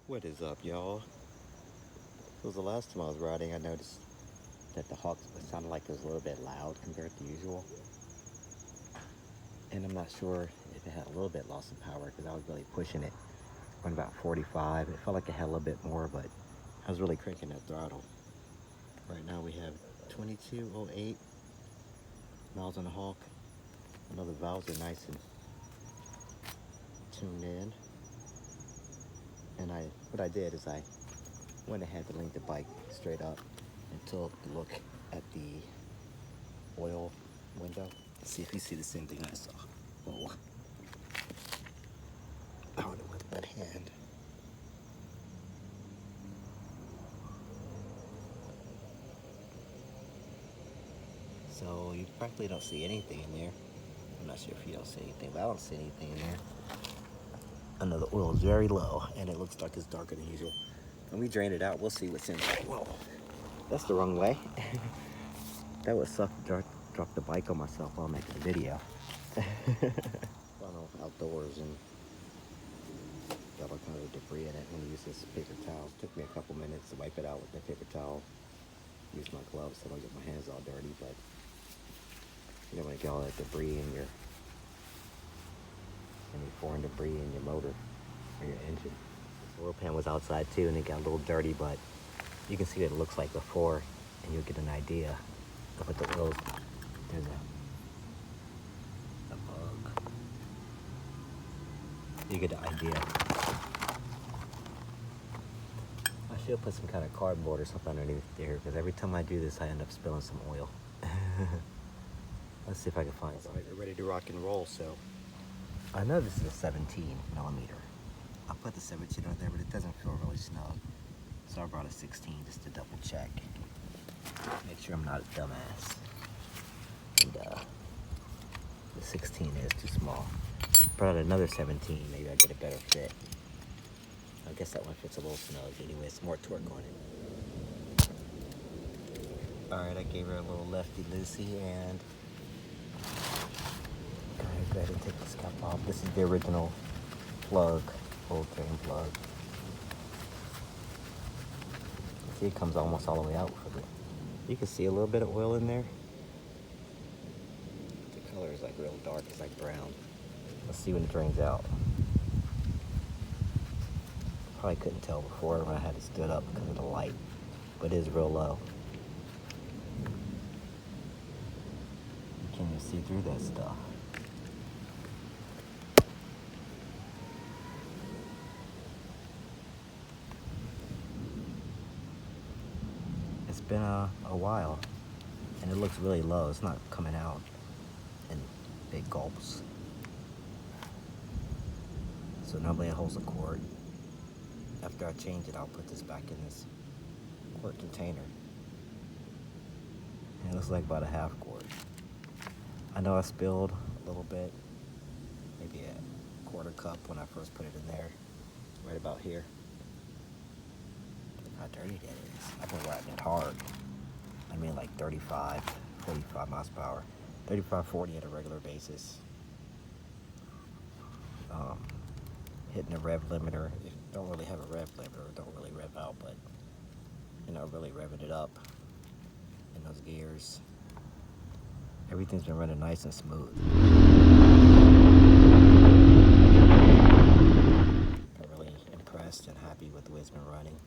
What is up, y'all? It was the last time I was riding, I noticed that the hawk sounded like it was a little bit loud compared to usual. And I'm not sure if it had a little bit loss of power because I was really pushing it. Went about 45. It felt like it had a little bit more, but I was really cranking that throttle. Right now we have 2208 miles on the hawk. I know the valves are nice and tuned in. And what I did is I went ahead to link the bike straight up and took a look at the oil window. See if you see the same thing I saw. Oh, I don't know with that hand. So you practically don't see anything in there. I'm not sure if you don't see anything, but I don't see anything in there. I know the oil is very low and it looks like it's darker than usual. When we drain it out, we'll see what's in there. Whoa, that's the wrong way. That would suck to drop the bike on myself while making a video. Funnel outdoors and got all kinds of debris in it. I'm gonna use this paper towel. It took me a couple minutes to wipe it out with the paper towel. Use my gloves so I don't get my hands all dirty, but you don't want to get all that debris in any foreign debris in your motor or your engine. This oil pan was outside too and it got a little dirty, but you can see what it looks like before and you'll get an idea of what the oil's. There's a bug. You get an idea. I should put some kind of cardboard or something underneath there because every time I do this I end up spilling some oil. Let's see if I can find some. All right, we're ready to rock and roll. So I know this is a 17 millimeter. I put the 17 on there, but it doesn't feel really snug. So I brought a 16 just to double check. Make sure I'm not a dumbass. And the 16 is too small. Brought out another 17, maybe I get a better fit. I guess that one fits a little snug. Anyway, it's more torque on it. Alright, I gave her a little lefty-loosey and go ahead and take this cap off. This is the original plug, old drain plug. See, it comes almost all the way out for the. You can see a little bit of oil in there. The color is like real dark, it's like brown. Let's see when it drains out. Probably couldn't tell before when I had it stood up because of the light, but it is real low. Can you see through that stuff? It's been a while, and it looks really low. It's not coming out in big gulps. So normally it holds a quart. After I change it, I'll put this back in this quart container. And it looks like about a half quart. I know I spilled a little bit, maybe a quarter cup when I first put it in there, right about here. Look how dirty that is. I've been riding it hard. I mean like 35, 45 miles per hour. 35, 40 at a regular basis. Hitting a rev limiter. If you don't really have a rev limiter, don't really rev out, but you know, really revving it up in those gears. Everything's been running nice and smooth. I'm really impressed and happy with the way it's been running.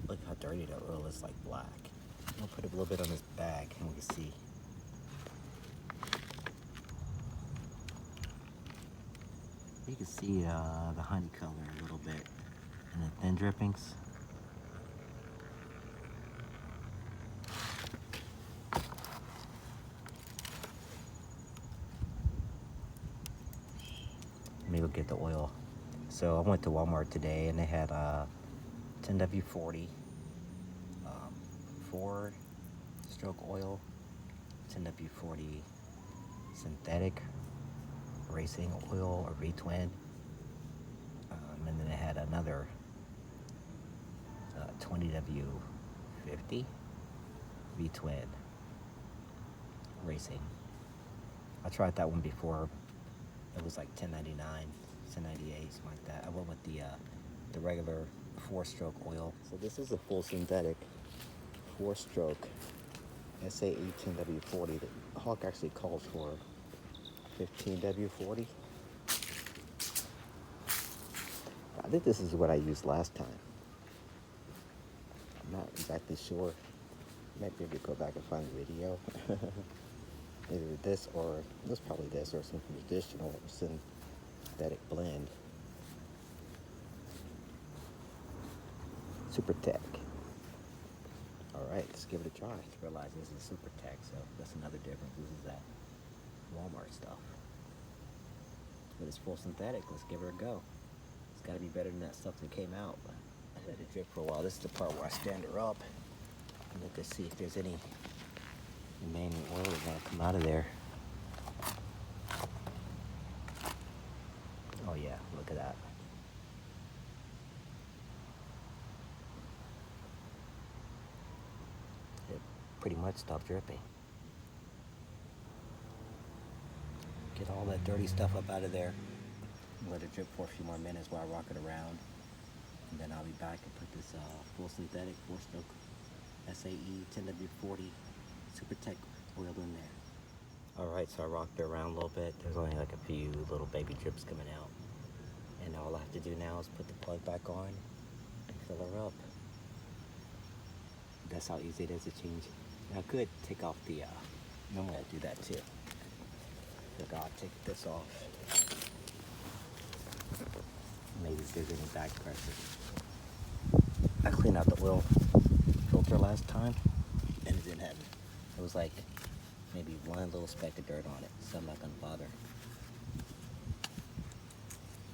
Look how dirty that oil is, like black. I'm gonna put a little bit on this bag and we can see. You can see the honey color a little bit and the thin drippings. Let me go get the oil. So I went to Walmart today and they had 10W40 4-stroke oil, 10W40 synthetic racing oil or V-twin, and then they had another 20W50 V-twin racing. I tried that one before. It was like $10.99, $10.98, something like that. I went with the regular 4-stroke oil. So this is a full synthetic 4-stroke SAE 10W40. The Hawk actually calls for 15W40. I think this is what I used last time. I'm not exactly sure. Maybe I could go back and find the video. Either this or, it was probably this or some traditional or synthetic blend. Super Tech. Alright, let's give it a try. Just realize this is Super Tech, so that's another difference. This is that Walmart stuff. But it's full synthetic. Let's give it a go. It's got to be better than that stuff that came out. But I let it drip for a while. This is the part where I stand her up and look to see if there's any remaining oil that's going to come out of there. Oh yeah, look at that. It pretty much stopped dripping. Get all that dirty stuff up out of there. Let it drip for a few more minutes while I rock it around. And then I'll be back and put this full synthetic 4-stroke SAE 10W40 Super Tech oil in there. Alright, so I rocked it around a little bit. There's only like a few little baby drips coming out. And all I have to do now is put the plug back on and fill her up. That's how easy it is to change. Now I could take off the, normally I do that too. Look, I'll take this off. Maybe if there's any back pressure. I cleaned out the oil filter last time and it didn't have it. It was like maybe one little speck of dirt on it, so I'm not gonna bother.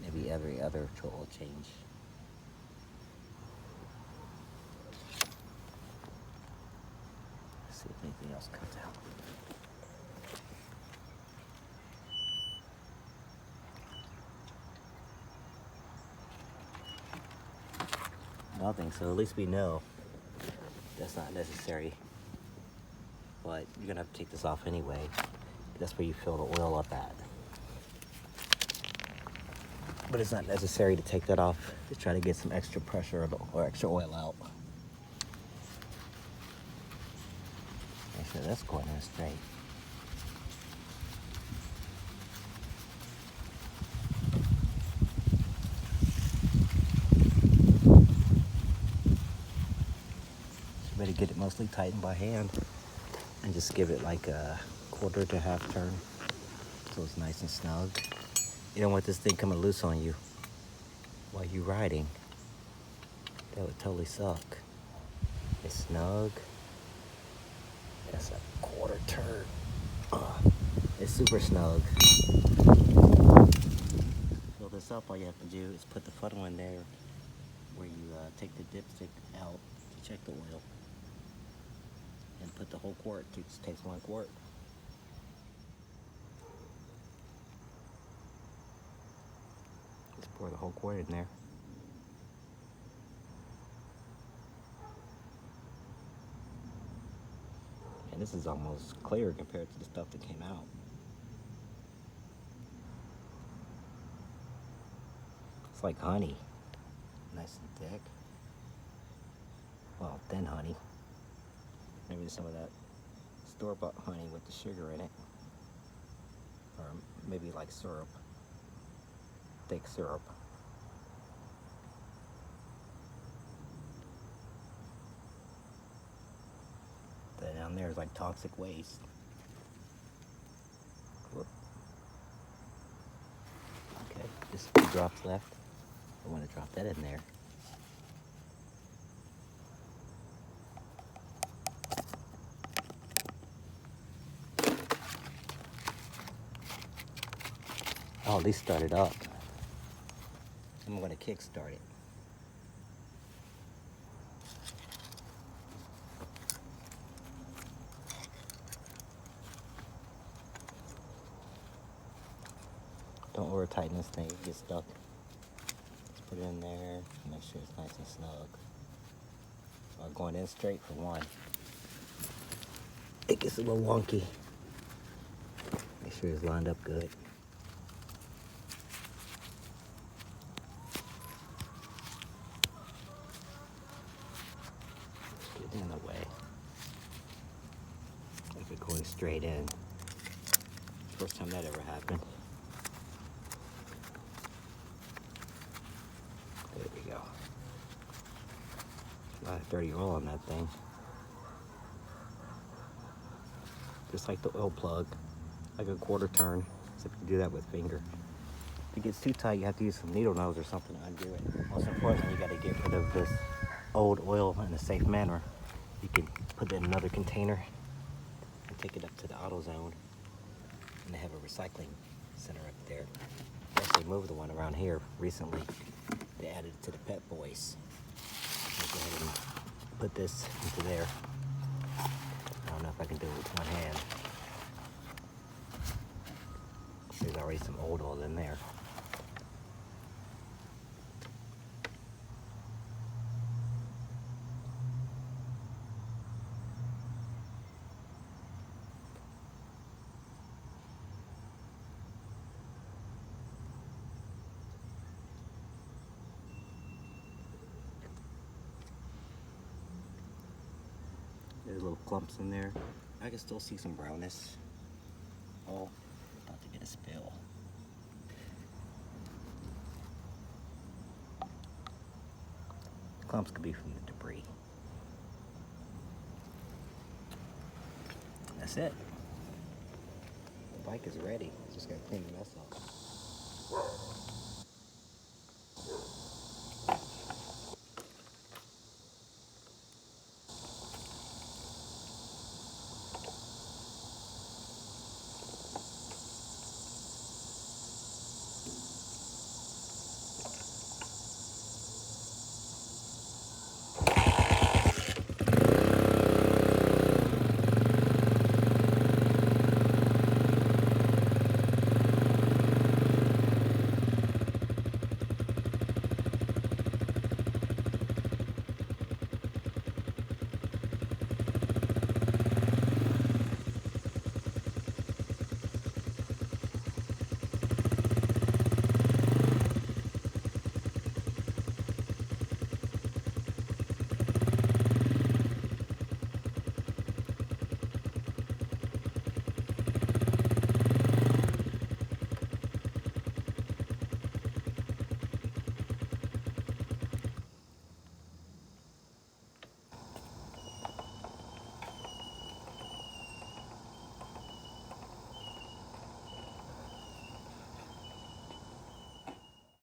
Maybe every other oil change. Let's see if anything else comes out. Nothing, so at least we know that's not necessary. But you're gonna have to take this off anyway. That's where you fill the oil up at. But it's not necessary to take that off to try to get some extra pressure or extra oil out. Make sure that's going in straight. You better get it mostly tightened by hand and just give it like a quarter to half turn so it's nice and snug. You don't want this thing coming loose on you while you're riding. That would totally suck. It's snug. That's a quarter turn. It's super snug. Fill this up, all you have to do is put the funnel in there where you take the dipstick out to check the oil. And put the whole quart. It just takes 1 quart. Just pour the whole quart in there. And this is almost clear compared to the stuff that came out. It's like honey. Nice and thick. Well, thin honey. Maybe some of that store-bought honey with the sugar in it. Or maybe like syrup. Thick syrup. Then down there is like toxic waste. Whoop. Okay, just 2 drops left. I want to drop that in there. Oh, at least start it up. I'm going to kickstart it. Don't over tighten this thing, it gets stuck. Just put it in there, make sure it's nice and snug. Going in straight for one. It gets a little wonky. Make sure it's lined up good. in the way. Like it going straight in. First time that ever happened. There we go. A lot of dirty oil on that thing. Just like the oil plug, like a quarter turn, except you do that with finger. If it gets too tight, you have to use some needle nose or something to undo it. Most importantly, you got to get rid of this old oil in a safe manner. You can put it in another container and take it up to the AutoZone, and they have a recycling center up there. They actually moved the one around here recently. They added it to the Pet Boys. I'll go ahead and put this into there. I don't know if I can do it with one hand. There's already some old oil in there. There's little clumps in there. I can still see some brownness. Oh, about to get a spill. Clumps could be from the debris. That's it. The bike is ready. Just gotta clean the mess up.